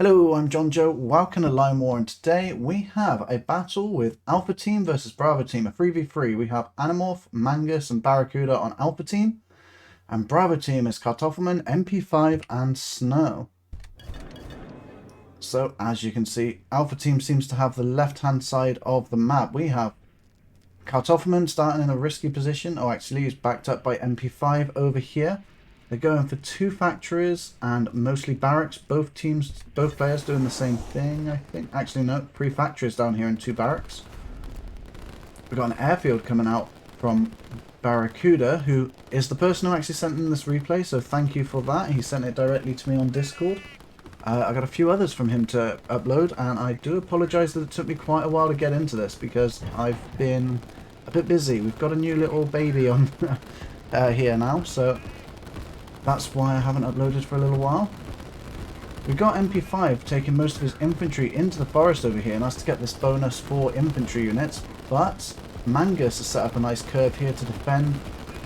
Hello, I'm John Joe. Welcome to Line War, and today we have a battle with Alpha Team versus Bravo Team, a 3v3. We have Animorph, Mangus, and Barracuda on Alpha Team, and Bravo Team is Kartoffelman, MP5, and Snow. So, as you can see, Alpha Team seems to have the left-hand side of the map. We have Kartoffelman starting in a risky position. Oh, actually, he's backed up by MP5 over here. They're going for two factories and mostly barracks. Both players doing the same thing, I think. Actually, no, 3 factories down here and 2 barracks. We've got an airfield coming out from Barracuda, who is the person who actually sent in this replay, so thank you for that. He sent it directly to me on Discord. I got a few others from him to upload, and I do apologise that it took me quite a while to get into this because I've been a bit busy. We've got a new little baby on here now, so that's why I haven't uploaded for a little while. We've got MP5 taking most of his infantry into the forest over here, and that's to get this bonus for infantry units. But Mangus has set up a nice curve here to defend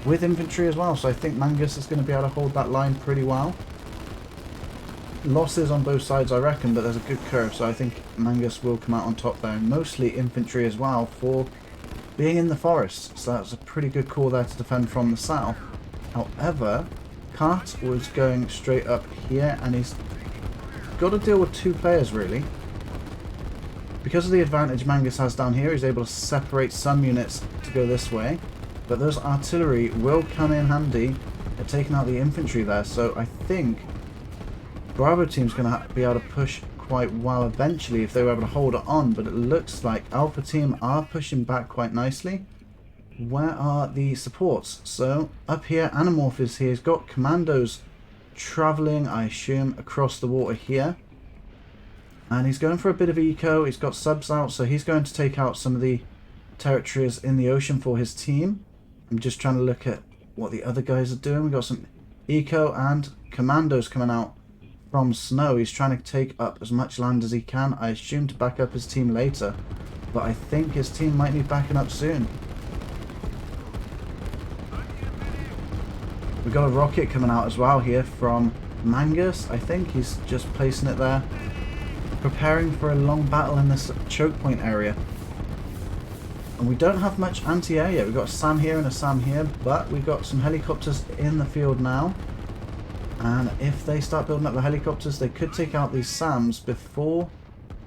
with infantry as well, so I think Mangus is going to be able to hold that line pretty well. Losses on both sides, I reckon, but there's a good curve, so I think Mangus will come out on top there. Mostly infantry as well for being in the forest, so that's a pretty good call there to defend from the south. However, Kart was going straight up here, and he's got to deal with 2 players really. Because of the advantage Mangus has down here, he's able to separate some units to go this way, but those artillery will come in handy at taking out the infantry there, so I think Bravo Team's going to be able to push quite well eventually if they were able to hold it on, but it looks like Alpha Team are pushing back quite nicely. Where are the supports? So, up here, Animorph is here. He's got commandos travelling, I assume, across the water here. And he's going for a bit of eco. He's got subs out, so he's going to take out some of the territories in the ocean for his team. I'm just trying to look at what the other guys are doing. We've got some eco and commandos coming out from Snow. He's trying to take up as much land as he can, I assume, to back up his team later. But I think his team might need backing up soon. We've got a rocket coming out as well here from Mangus. I think he's just placing it there, preparing for a long battle in this choke point area. And we don't have much anti-air yet. We've got a SAM here and a SAM here, but we've got some helicopters in the field now. And if they start building up the helicopters, they could take out these SAMs before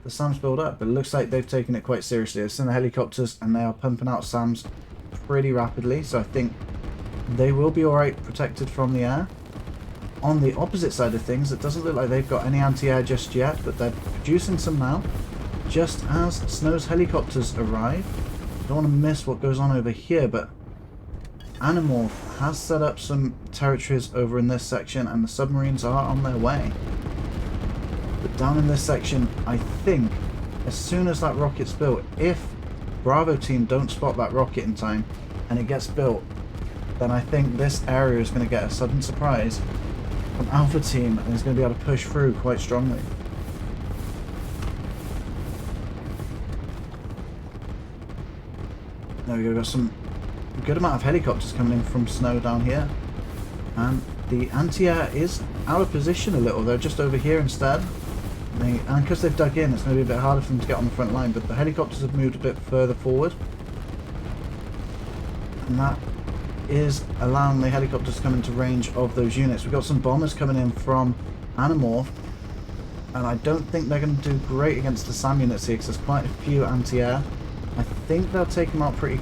the SAMs build up. But it looks like they've taken it quite seriously. They've seen the helicopters and they are pumping out SAMs pretty rapidly. So I think they will be alright protected from the air. On the opposite side of things, it doesn't look like they've got any anti-air just yet, but they're producing some now. Just as Snow's helicopters arrive. Don't want to miss what goes on over here, but Animorph has set up some territories over in this section, and the submarines are on their way. But down in this section, I think, as soon as that rocket's built, if Bravo Team don't spot that rocket in time, and it gets built, then I think this area is going to get a sudden surprise from Alpha Team and is going to be able to push through quite strongly. There we go, got some good amount of helicopters coming in from Snow down here. And the anti-air is out of position a little, they're just over here instead. And because they've dug in, it's going to be a bit harder for them to get on the front line, but the helicopters have moved a bit further forward. And that is allowing the helicopters to come into range of those units. We've got some bombers coming in from Animorph, and I don't think they're going to do great against the SAM units here because there's quite a few anti-air. I think they'll take them out pretty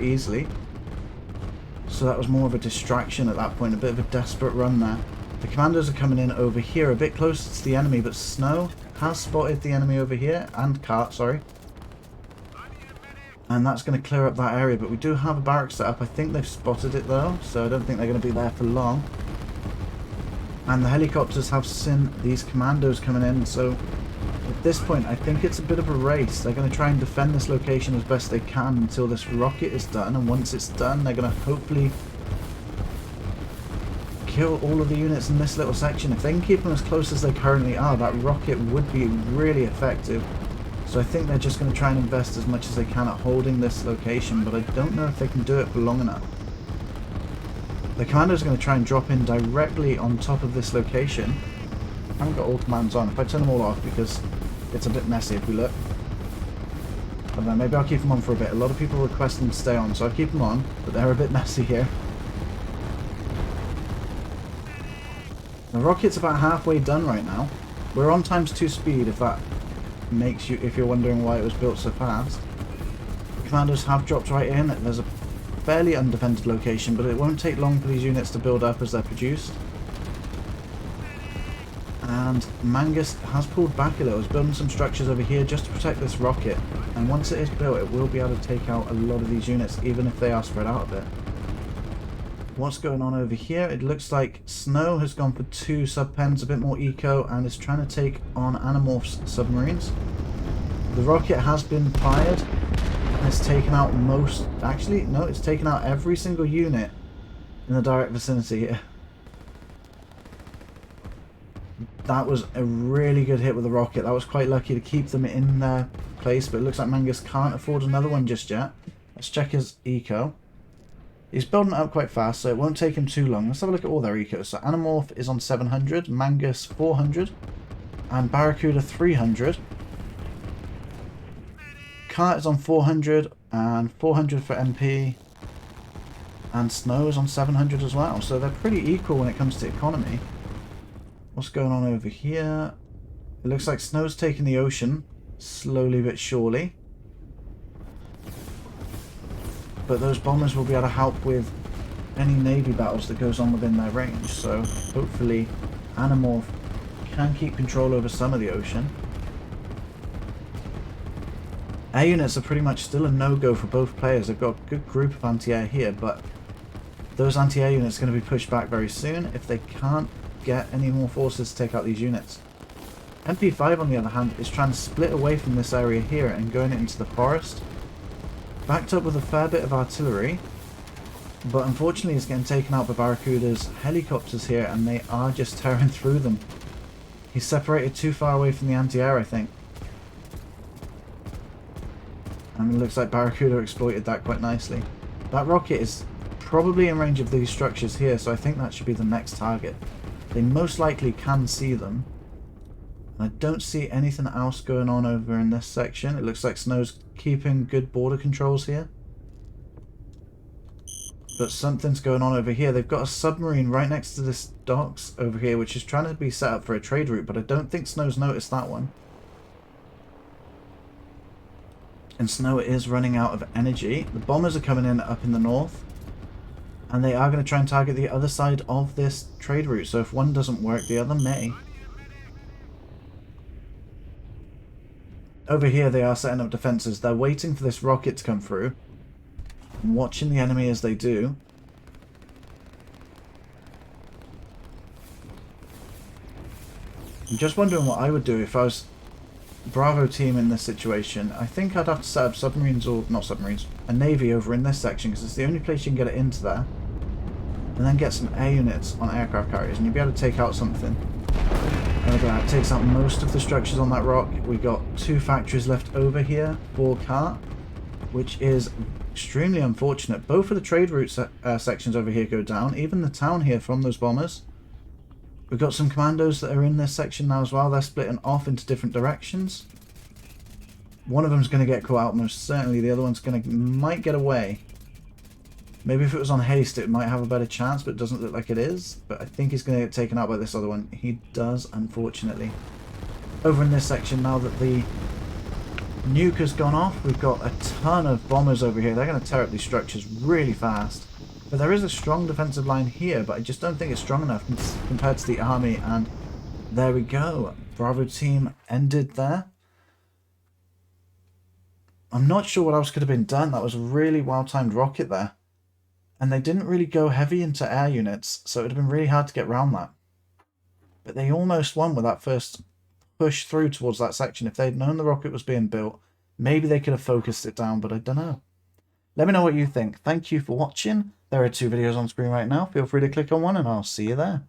easily. So that was more of a distraction at that point, a bit of a desperate run there. The commandos are coming in over here, a bit closer to the enemy, but Snow has spotted the enemy over here, and Kart, sorry. And that's going to clear up that area, but we do have a barracks set up. I think they've spotted it though, so I don't think they're going to be there for long. And the helicopters have seen these commandos coming in, so at this point I think it's a bit of a race. They're going to try and defend this location as best they can until this rocket is done, and once it's done they're going to hopefully kill all of the units in this little section. If they can keep them as close as they currently are, that rocket would be really effective. So I think they're just going to try and invest as much as they can at holding this location, but I don't know if they can do it for long enough. The commandos are going to try and drop in directly on top of this location, haven't got all commands on. If I turn them all off, because it's a bit messy if we look. I don't know, maybe I'll keep them on for a bit. A lot of people request them to stay on, so I keep them on, but they're a bit messy here. The rocket's about halfway done right now. We're on ×2 speed, if that makes you, if you're wondering why it was built so fast. The commandos have dropped right in. There's a fairly undefended location, but it won't take long for these units to build up as they're produced. And Mangus has pulled back a little. He's building some structures over here just to protect this rocket. And once it is built, it will be able to take out a lot of these units, even if they are spread out a bit. What's going on over here? It looks like Snow has gone for 2 sub-pens, a bit more eco, and is trying to take on Animorph's submarines. The rocket has been fired, and it's taken out most... Actually, no, it's taken out every single unit in the direct vicinity here. That was a really good hit with the rocket. That was quite lucky to keep them in their place, but it looks like Mangus can't afford another one just yet. Let's check his eco. He's building it up quite fast, so it won't take him too long. Let's have a look at all their ecos. So Animorph is on 700, Mangus 400, and Barracuda 300. Kart is on 400, and 400 for MP, and Snow is on 700 as well. So they're pretty equal when it comes to economy. What's going on over here? It looks like Snow's taking the ocean, slowly but surely. But those bombers will be able to help with any navy battles that goes on within their range. So hopefully Animorph can keep control over some of the ocean. Air units are pretty much still a no-go for both players. They've got a good group of anti-air here, but those anti-air units are going to be pushed back very soon if they can't get any more forces to take out these units. MP5 on the other hand is trying to split away from this area here and going into the forest. Backed up with a fair bit of artillery, but unfortunately it's getting taken out by Barracuda's helicopters here, and they are just tearing through them. He's separated too far away from the anti-air, I think. And it looks like Barracuda exploited that quite nicely. That rocket is probably in range of these structures here, so I think that should be the next target. They most likely can see them. I don't see anything else going on over in this section. It looks like Snow's keeping good border controls here. But something's going on over here. They've got a submarine right next to this docks over here, which is trying to be set up for a trade route, but I don't think Snow's noticed that one. And Snow is running out of energy. The bombers are coming in up in the north, and they are going to try and target the other side of this trade route. So if one doesn't work, the other may. Over here they are setting up defences. They're waiting for this rocket to come through, and watching the enemy as they do. I'm just wondering what I would do if I was Bravo team in this situation. I think I'd have to set up submarines, or not submarines, a navy over in this section, because it's the only place you can get it into there. And then get some air units on aircraft carriers, and you'll be able to take out something. That takes out most of the structures on that rock. We got 2 factories left over here for Kart, which is extremely unfortunate. Both of the trade route sections over here go down, even the town here from those bombers. We've got some commandos that are in this section now as well. They're splitting off into different directions. One of them's going to get caught out most certainly. The other one's might get away. Maybe if it was on haste it might have a better chance, but it doesn't look like it is. But I think he's going to get taken out by this other one. He does, unfortunately. Over in this section, now that the nuke has gone off, we've got a ton of bombers over here. They're going to tear up these structures really fast. But there is a strong defensive line here, but I just don't think it's strong enough compared to the army. And there we go. Bravo team ended there. I'm not sure what else could have been done. That was a really well-timed rocket there. And they didn't really go heavy into air units, so it would have been really hard to get around that. But they almost won with that first push through towards that section. If they'd known the rocket was being built, maybe they could have focused it down, but I don't know. Let me know what you think. Thank you for watching. There are 2 videos on screen right now. Feel free to click on one and I'll see you there.